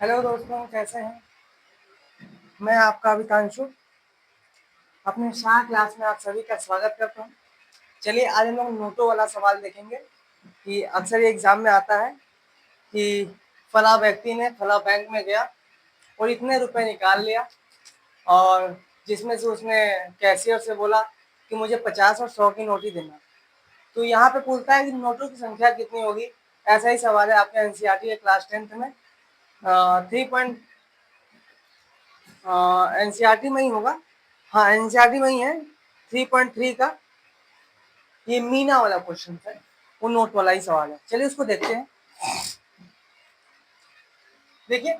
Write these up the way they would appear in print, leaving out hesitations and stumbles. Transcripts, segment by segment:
Hello दोस्तों, कैसे हैं? मैं आपका अभितांशु अपने शाह क्लास में आप सभी का स्वागत करता हूं। चलिए आज हम लोग नोटों वाला सवाल देखेंगे कि अक्सर ये एग्जाम में आता है कि फला व्यक्ति ने फला बैंक में गया और इतने रुपए निकाल लिया और जिसमें से उसने कैशियर से बोला कि मुझे 50 और 100 की नोट ही देना। तो यहाँ पे पूछता है कि नोटों की संख्या कितनी होगी। ऐसा ही सवाल है आपके एनसीईआरटी के क्लास 10th में 3 एनसीईआरटी में ही होगा। हाँ, एनसीईआरटी में ही है 3.3 का। ये मीना वाला क्वेश्चन है, वो नोट वाला ही सवाल है। चलिए उसको देखते हैं। देखिए,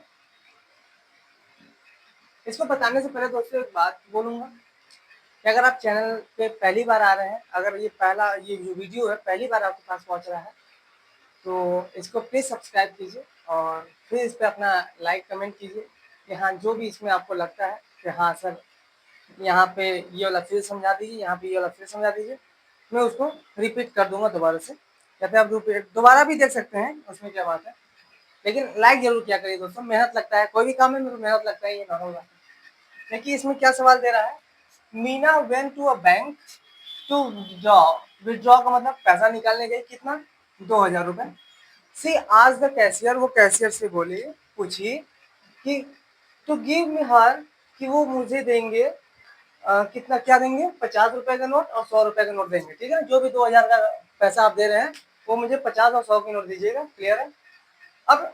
इसको बताने से पहले दोस्तों एक बात बोलूंगा कि अगर आप चैनल पे पहली बार आ रहे हैं, अगर ये जो वीडियो है पहली बार आपके पास पहुंच रहा है, तो इसको प्लीज सब्सक्राइब कीजिए और फिर इस पर अपना लाइक कमेंट कीजिए कि हाँ, जो भी इसमें आपको लगता है कि हाँ सर, यहाँ पे ये वाला फिर समझा दीजिए, यहाँ पे ये वाला फिर समझा दीजिए, मैं उसको रिपीट कर दूंगा दोबारा से, या फिर आप दोबारा भी देख सकते हैं, उसमें क्या बात है। लेकिन लाइक जरूर किया करिए दोस्तों, मेहनत लगता है, कोई भी काम में मेहनत लगता है, ये नॉर्मल बात है। देखिए इसमें क्या सवाल दे रहा है। Meena went to a bank to withdraw. Withdraw का मतलब पैसा निकालने गई, कितना? 2000 रुपए। सी आज द कैशियर, वो कैशियर से बोली, पूछी कि टू गिव मी हर, कि वो मुझे देंगे कितना, क्या देंगे? 50 रुपए का नोट और 100 रुपए का नोट देंगे। ठीक है, जो भी 2000 का पैसा आप दे रहे हैं वो मुझे 50 और 100 की नोट दीजिएगा। क्लियर है? अब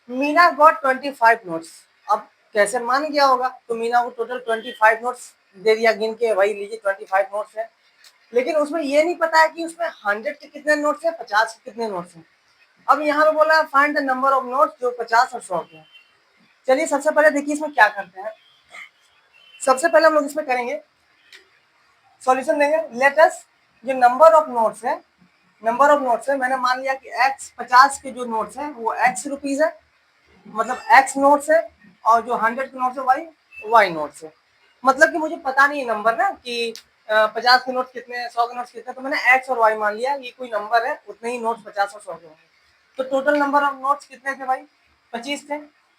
मीना गॉट 25 नोट्स। अब कैसे मान गया होगा, तो मीना को टोटल 25 नोट्स दे दिया गिन के, भाई लीजिए 25 नोट्स है। लेकिन उसमें ये नहीं पता है कि उसमें 100 के कितने नोट्स है, 50 के कितने नोट्स हैं। अब यहाँ पे बोला find the number of notes जो 50 और 100 के हैं। चलिए सबसे पहले देखिए इसमें क्या करते हैं। सबसे पहले हम लोग इसमें करेंगे, सॉल्यूशन देंगे। लेट अस, जो नंबर ऑफ नोट्स है, नंबर ऑफ नोट्स है, मैंने मान लिया कि x 50 के जो नोट्स हैं वो x रुपीज है, मतलब x नोट्स है, और जो 100 के नोट्स है y नोट्स है। मतलब कि मुझे पता नहीं है नंबर ना कि 50 के नोट्स कितने हैं, 100 के नोट्स कितने हैं, तो मैंने x और y मान लिया, ये कोई नंबर है, उतने ही नोट्स 50 और 100 के होंगे। तो टोटल नंबर ऑफ नोट्स कितने थे भाई? 25 थे।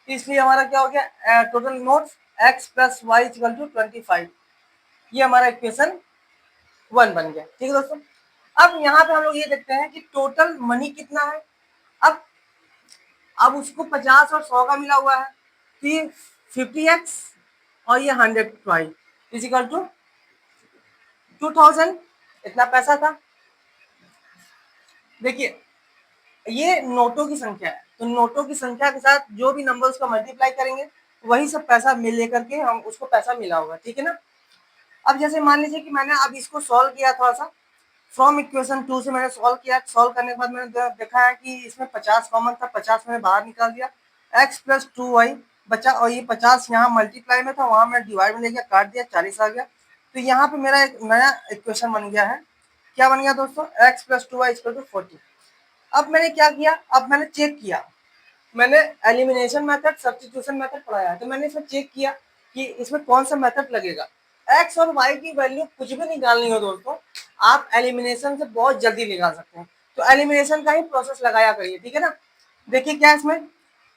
इसलिए हमारा क्या हो गया, total notes x plus Y equal to 25। ये हमारा इक्वेशन 1 बन गया। ठीक है दोस्तों, अब यहाँ पे हम लोग ये देखते हैं कि टोटल मनी कितना है। अब उसको 50 और 100 का मिला हुआ है, तो ये 50x और ये 100y इजिकल टू 2000, इतना पैसा था। देखिए ये नोटों की संख्या है, तो नोटों की संख्या के साथ जो भी नंबर उसका मल्टीप्लाई करेंगे वही सब पैसा मिल लेकर के हम उसको पैसा मिला होगा। ठीक है ना? अब जैसे मान लीजिए कि मैंने अब इसको सॉल्व किया, थोड़ा सा फ्रॉम इक्वेशन 2 से मैंने सॉल्व किया। सॉल्व करने के बाद मैंने देखा है कि इसमें 50 कॉमन था, 50 मैंने बाहर निकाल दिया, x प्लस 2y बचा, और ये 50 यहाँ मल्टीप्लाई में था, वहां मैंने डिवाइड में ले गया, काट दिया, 40 आ गया। तो यहाँ पे मेरा एक नया इक्वेशन बन गया है। क्या बन गया दोस्तों? x plus 2y equal to 40। अब मैंने क्या किया, अब मैंने चेक किया, मैंने एलिमिनेशन मेथड, सब्स्टिट्यूशन मेथड पढ़ाया है, तो मैंने इसमें चेक किया कि इसमें कौन सा मेथड लगेगा। x और y की वैल्यू कुछ भी निकालनी हो दोस्तों, आप एलिमिनेशन से बहुत जल्दी निकाल सकते हैं, तो एलिमिनेशन का ही प्रोसेस लगाया करिए। ठीक है ना? देखिए क्या इसमें,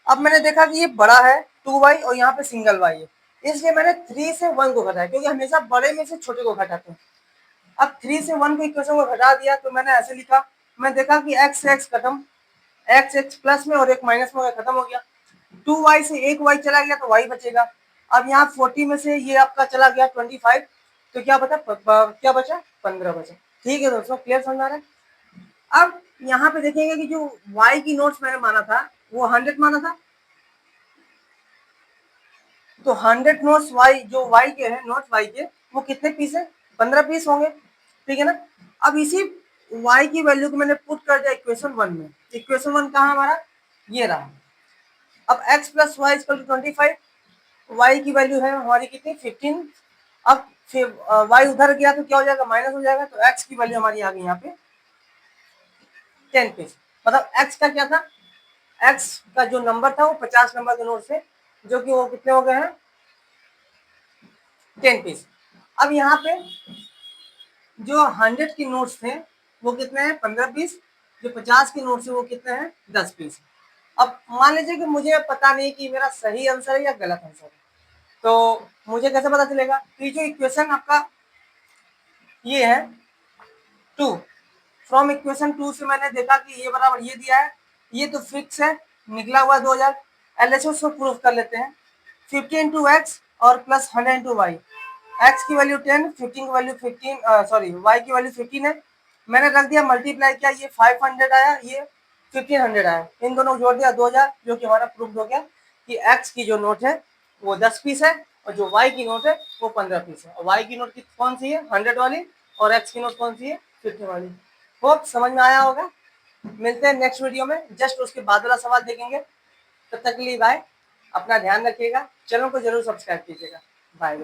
अब मैंने देखा कि ये बड़ा है 2y और यहाँ पे सिंगल y है, इसलिए मैंने 3 से 1 को घटाया, क्योंकि हमेशा बड़े में से छोटे को घटाते हैं। अब 3 से 1 को इक्वेशन को घटा दिया, तो मैंने ऐसे लिखा, मैं देखा कि x से x खत्म, एक्स एक्स प्लस में और एक माइनस में खत्म हो गया, 2y से एक y चला गया तो y बचेगा। अब यहाँ 40 में से ये आपका चला गया 25, तो क्या बचा? क्या बचा? 15 बचा। ठीक है दोस्तों, क्लियर समझ आ रहा है? अब यहाँ पे देखेंगे कि जो y की नोट्स मैंने माना था वो 100 माना था, तो 100 नोट्स y, जो y के हैं, नोट्स y के, वो कितने पीस है? 15 पीस होंगे। ठीक है ना? अब इसी y की वैल्यू को मैंने पुट कर दिया इक्वेशन 1 में। इक्वेशन 1 कहाँ हमारा? ये रहा। अब x plus Y equal to 25, y की वैल्यू है हमारी कितनी? 15। अब फिर y उधर गया तो क्या हो जाएगा? माइनस हो जाएगा, तो x की वैल्यू हमारी आ गई यहाँ पे 10 पीस। मतलब x का क्या था? x का जो नंबर था वो 50 नंबर के नोट से, जो कि वो कितने हो गए हैं? 10 पीस। अब यहाँ पे जो 100 की नोट्स थे वो कितने हैं? 15 पीस। जो 50 की नोट्स है वो कितने हैं? 10 पीस। अब मान लीजिए कि मुझे पता नहीं कि मेरा सही आंसर है या गलत आंसर है, तो मुझे कैसे पता चलेगा? तो ये जो इक्वेशन आपका ये है 2, फ्रॉम इक्वेशन 2 से मैंने देखा कि ये बराबर ये दिया है, ये तो फिक्स है, निकला हुआ 2000। एलएचओ से प्रूफ कर लेते हैं, 50 इंटू एक्स और प्लस 100 इंटू वाई। एक्स की वैल्यू 10, 15 की वैल्यू 15, सॉरी वाई की वैल्यू 15 है। मैंने रख दिया, मल्टीप्लाई किया, ये 500 आया, ये 1500 आया, इन दोनों को जोड़ दिया 2000, जो कि हमारा प्रूफ हो गया कि एक्स की जो नोट है वो 10 पीस है और जो वाई की नोट है वो 15 पीस है। वाई की नोट कौन सी है? 100 वाली, और एक्स की नोट कौन सी है? 50 वाली। होप समझ में आया होगा। मिलते हैं नेक्स्ट वीडियो में, जस्ट उसके बाद वाला सवाल देखेंगे। तब तक के लिए बाय, अपना ध्यान रखिएगा, चैनल को जरूर सब्सक्राइब कीजिएगा। बाय।